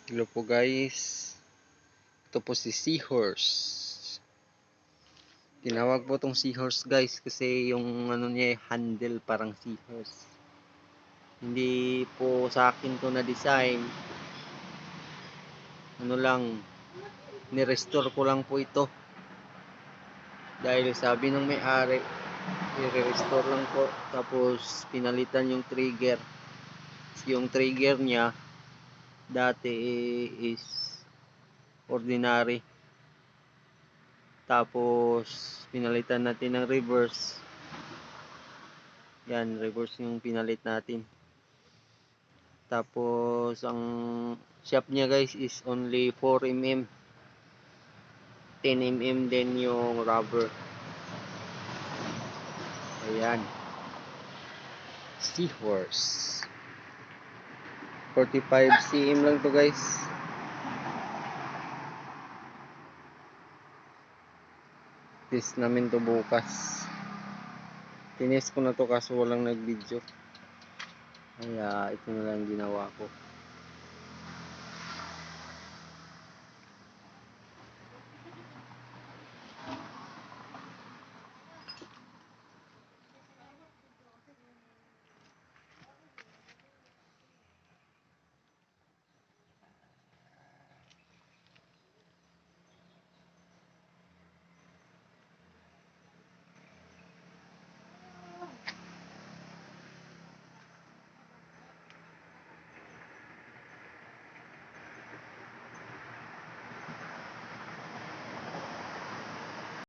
Hello po guys. Ito po si Seahorse. Tinawag po tong Seahorse guys kasi yung ano niya handle parang Seahorse. Hindi po sa akin to na design. Ano lang, ni-restore ko lang po ito. Dahil sabi ng may-ari, i-restore lang po. Tapos pinalitan yung trigger. Yung trigger niya dati is ordinary. Tapos pinalitan natin ng reverse. Yan, reverse yung pinalit natin. Tapos ang shaft niya guys is only 4mm. 10mm din yung rubber. Ayan. Seahorse. 45cm lang to guys. Test namin to bukas. Tinest ko na to kaso walang nag-video. Kaya ito na lang ginawa ko.